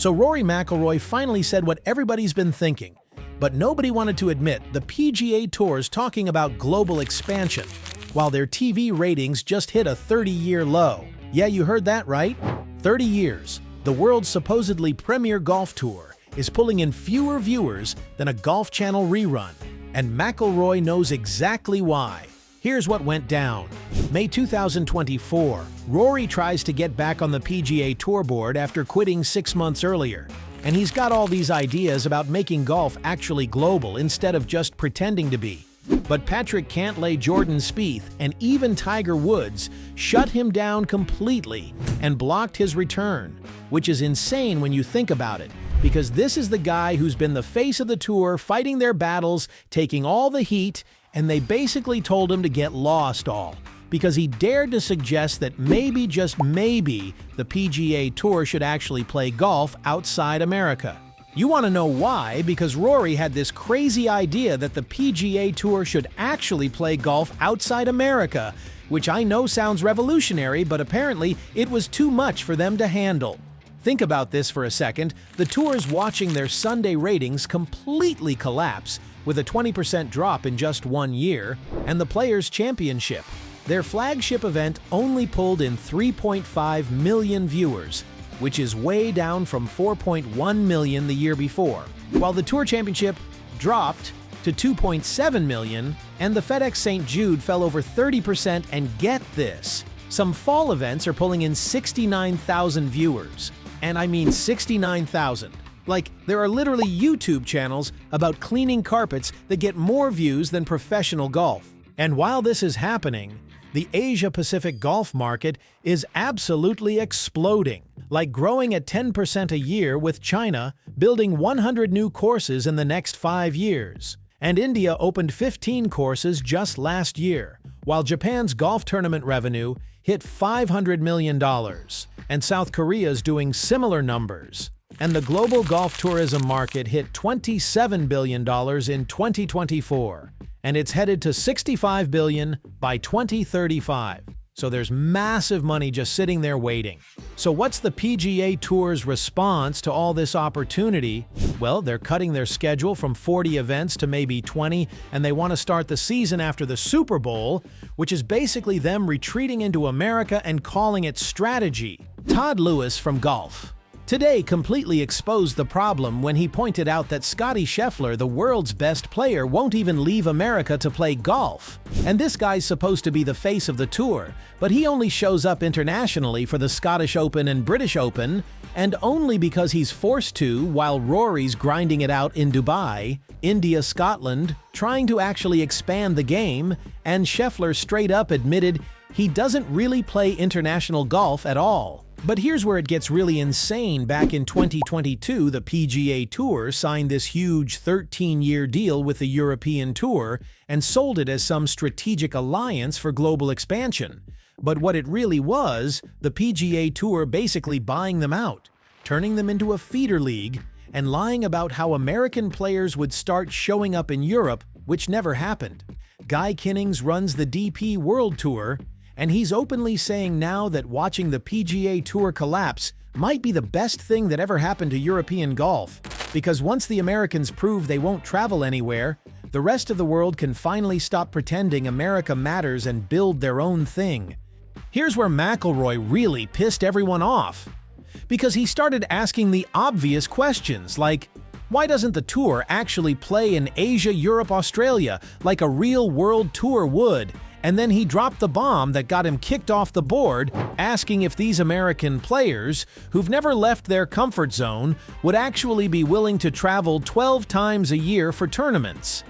So Rory McIlroy finally said what everybody's been thinking, but nobody wanted to admit the PGA Tour's talking about global expansion, while their TV ratings just hit a 30-year low. Yeah, you heard that right? 30 years. The world's supposedly premier golf tour is pulling in fewer viewers than a Golf Channel rerun, and McIlroy knows exactly why. Here's what went down. May 2024, Rory tries to get back on the PGA Tour board after quitting 6 months earlier. And he's got all these ideas about making golf actually global instead of just pretending to be. But Patrick Cantlay Jordan Spieth and even Tiger Woods shut him down completely and blocked his return, which is insane when you think about it, because this is the guy who's been the face of the tour, fighting their battles, taking all the heat, and they basically told him to get lost all, because he dared to suggest that maybe, just maybe, the PGA Tour should actually play golf outside America. You want to know why? Because Rory had this crazy idea that the PGA Tour should actually play golf outside America, which I know sounds revolutionary, but apparently it was too much for them to handle. Think about this for a second. The tour's watching their Sunday ratings completely collapse, with a 20% drop in just 1 year, and the Players' Championship. Their flagship event only pulled in 3.5 million viewers, which is way down from 4.1 million the year before, while the Tour Championship dropped to 2.7 million, and the FedEx St. Jude fell over 30%, and get this, some fall events are pulling in 69,000 viewers. And I mean 69,000. Like, there are literally YouTube channels about cleaning carpets that get more views than professional golf. And while this is happening, the Asia-Pacific golf market is absolutely exploding, like growing at 10% a year, with China building 100 new courses in the next 5 years. And India opened 15 courses just last year, while Japan's golf tournament revenue hit $500 million, and South Korea's doing similar numbers. And the global golf tourism market hit $27 billion in 2024, and it's headed to $65 billion by 2035. So there's massive money just sitting there waiting. So what's the PGA Tour's response to all this opportunity? Well, they're cutting their schedule from 40 events to maybe 20, and they want to start the season after the Super Bowl, which is basically them retreating into America and calling it strategy. Todd Lewis from Golf Today completely exposed the problem when he pointed out that Scottie Scheffler, the world's best player, won't even leave America to play golf. And this guy's supposed to be the face of the tour, but he only shows up internationally for the Scottish Open and British Open, and only because he's forced to, while Rory's grinding it out in Dubai, India, Scotland, trying to actually expand the game, and Scheffler straight up admitted he doesn't really play international golf at all. But here's where it gets really insane. Back in 2022, the PGA Tour signed this huge 13-year deal with the European Tour and sold it as some strategic alliance for global expansion. But what it really was, the PGA Tour basically buying them out, turning them into a feeder league, and lying about how American players would start showing up in Europe, which never happened. Guy Kinnings runs the DP World Tour, and he's openly saying now that watching the PGA Tour collapse might be the best thing that ever happened to European golf, because once the Americans prove they won't travel anywhere, the rest of the world can finally stop pretending America matters and build their own thing. Here's where McIlroy really pissed everyone off, because he started asking the obvious questions, like, why doesn't the tour actually play in Asia, Europe, Australia, like a real world tour would? And then he dropped the bomb that got him kicked off the board, asking if these American players, who've never left their comfort zone, would actually be willing to travel 12 times a year for tournaments.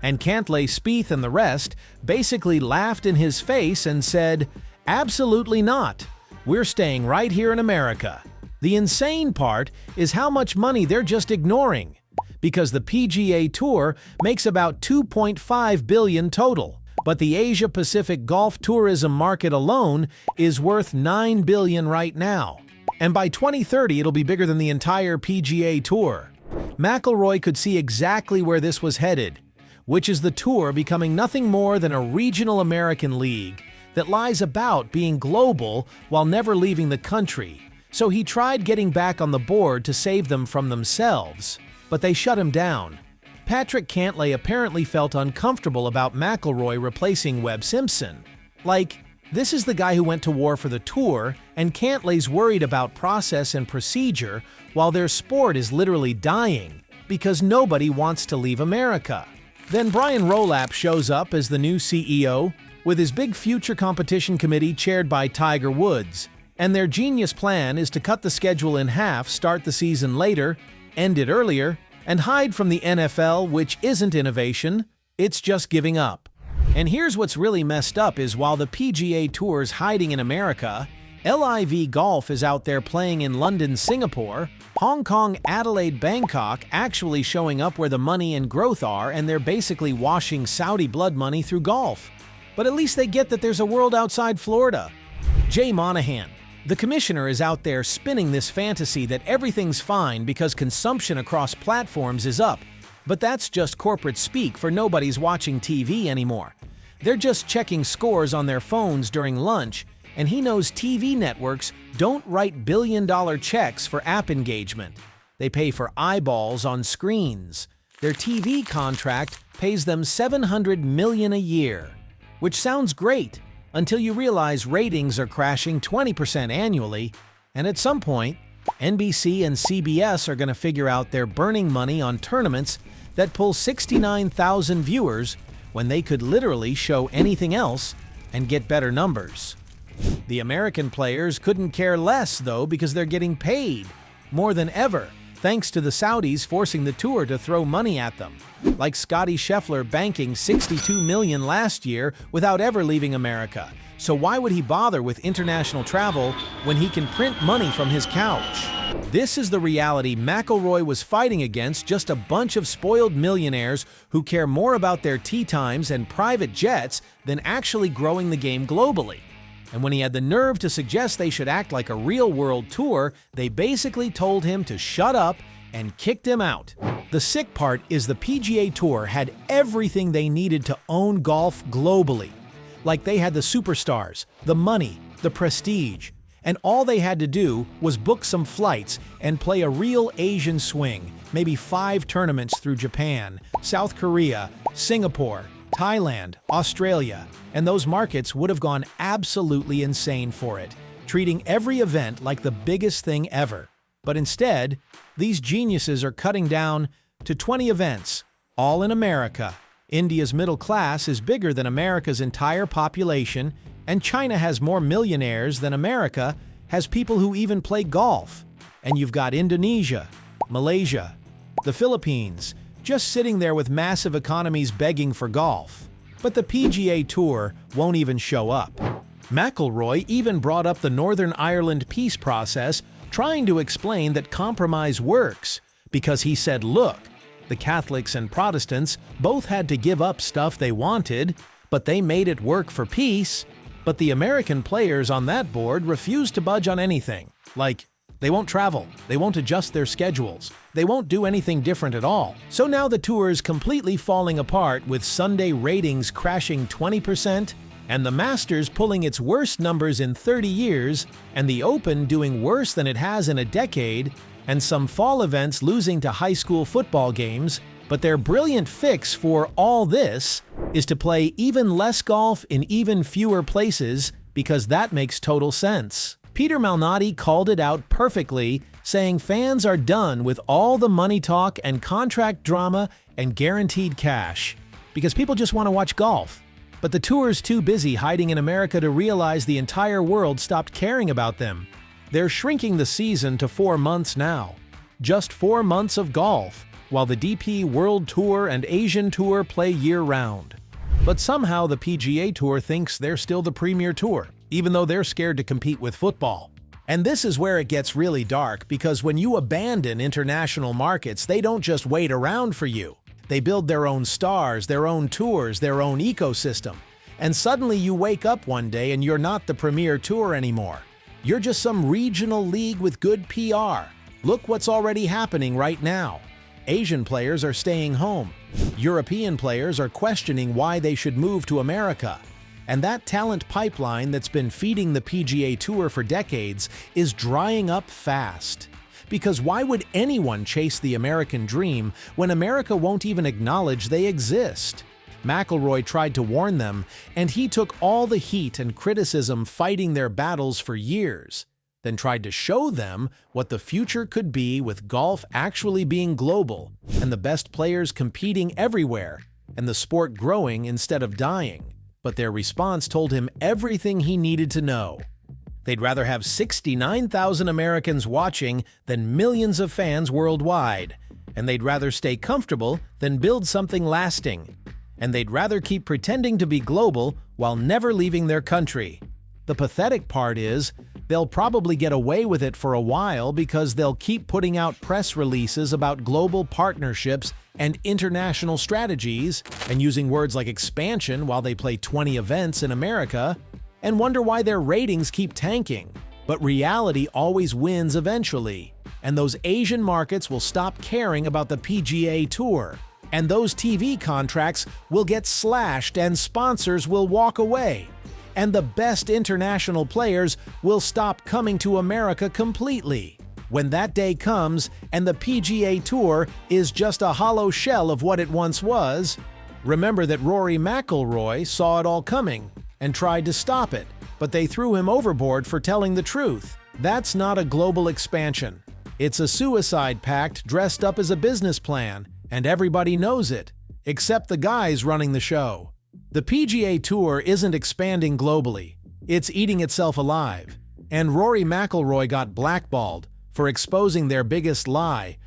And Cantlay, Spieth, and the rest basically laughed in his face and said, "Absolutely not. We're staying right here in America." The insane part is how much money they're just ignoring, because the PGA Tour makes about $2.5 billion total. But the Asia-Pacific golf tourism market alone is worth $9 billion right now. And by 2030, it'll be bigger than the entire PGA Tour. McIlroy could see exactly where this was headed, which is the tour becoming nothing more than a regional American league that lies about being global while never leaving the country, So he tried getting back on the board to save them from themselves, but they shut him down. Patrick Cantlay apparently felt uncomfortable about McIlroy replacing Webb Simpson. Like, this is the guy who went to war for the tour, and Cantlay's worried about process and procedure while their sport is literally dying because nobody wants to leave America. Then Brian Rolapp shows up as the new CEO with his big future competition committee chaired by Tiger Woods, and their genius plan is to cut the schedule in half, start the season later, end it earlier, and hide from the NFL, which isn't innovation, it's just giving up. And here's what's really messed up is while the PGA Tour's hiding in America, LIV Golf is out there playing in London, Singapore, Hong Kong, Adelaide, Bangkok, actually showing up where the money and growth are, and they're basically washing Saudi blood money through golf. But at least they get that there's a world outside Florida. Jay Monahan, the commissioner, is out there spinning this fantasy that everything's fine because consumption across platforms is up. But that's just corporate speak, for nobody's watching TV anymore. They're just checking scores on their phones during lunch, and he knows TV networks don't write billion-dollar checks for app engagement. They pay for eyeballs on screens. Their TV contract pays them $700 million a year, which sounds great until you realize ratings are crashing 20% annually, and at some point, NBC and CBS are going to figure out they're burning money on tournaments that pull 69,000 viewers when they could literally show anything else and get better numbers. The American players couldn't care less, though, because they're getting paid more than ever, thanks to the Saudis forcing the tour to throw money at them, like Scottie Scheffler banking $62 million last year without ever leaving America. So why would he bother with international travel when he can print money from his couch? This is the reality McIlroy was fighting against, just a bunch of spoiled millionaires who care more about their tee times and private jets than actually growing the game globally. And when he had the nerve to suggest they should act like a real-world tour, they basically told him to shut up and kicked him out. The sick part is the PGA Tour had everything they needed to own golf globally. Like, they had the superstars, the money, the prestige, and all they had to do was book some flights and play a real Asian swing, maybe 5 tournaments through Japan, South Korea, Singapore, Thailand, Australia, and those markets would have gone absolutely insane for it, treating every event like the biggest thing ever. But instead, these geniuses are cutting down to 20 events, all in America. India's middle class is bigger than America's entire population, and China has more millionaires than America has people who even play golf. And you've got Indonesia, Malaysia, the Philippines, just sitting there with massive economies begging for golf. But the PGA Tour won't even show up. McIlroy even brought up the Northern Ireland peace process, trying to explain that compromise works, because he said, look, the Catholics and Protestants both had to give up stuff they wanted, but they made it work for peace. But the American players on that board refused to budge on anything. Like, they won't travel, they won't adjust their schedules, they won't do anything different at all. So now the tour is completely falling apart, with Sunday ratings crashing 20%, and the Masters pulling its worst numbers in 30 years, and the Open doing worse than it has in a decade, and some fall events losing to high school football games. But their brilliant fix for all this is to play even less golf in even fewer places, because that makes total sense. Peter Malnati called it out perfectly, saying fans are done with all the money talk and contract drama and guaranteed cash, because people just want to watch golf. But the tour's too busy hiding in America to realize the entire world stopped caring about them. They're shrinking the season to 4 months now. Just 4 months of golf, while the DP World Tour and Asian Tour play year-round. But somehow the PGA Tour thinks they're still the premier tour, even though they're scared to compete with football. And this is where it gets really dark, because when you abandon international markets, they don't just wait around for you. They build their own stars, their own tours, their own ecosystem. And suddenly you wake up one day and you're not the premier tour anymore. You're just some regional league with good PR. Look what's already happening right now. Asian players are staying home. European players are questioning why they should move to America. And that talent pipeline that's been feeding the PGA Tour for decades is drying up fast. Because why would anyone chase the American dream when America won't even acknowledge they exist? McIlroy tried to warn them, and he took all the heat and criticism fighting their battles for years, then tried to show them what the future could be with golf actually being global and the best players competing everywhere and the sport growing instead of dying. But their response told him everything he needed to know. They'd rather have 69,000 Americans watching than millions of fans worldwide, and they'd rather stay comfortable than build something lasting, and they'd rather keep pretending to be global while never leaving their country. The pathetic part is, they'll probably get away with it for a while because they'll keep putting out press releases about global partnerships and international strategies, and using words like expansion while they play 20 events in America, and wonder why their ratings keep tanking. But reality always wins eventually, and those Asian markets will stop caring about the PGA Tour, and those TV contracts will get slashed and sponsors will walk away, and the best international players will stop coming to America completely. When that day comes and the PGA Tour is just a hollow shell of what it once was, remember that Rory McIlroy saw it all coming and tried to stop it, but they threw him overboard for telling the truth. That's not a global expansion. It's a suicide pact dressed up as a business plan, and everybody knows it, except the guys running the show. The PGA Tour isn't expanding globally. It's eating itself alive. And Rory McIlroy got blackballed for exposing their biggest lie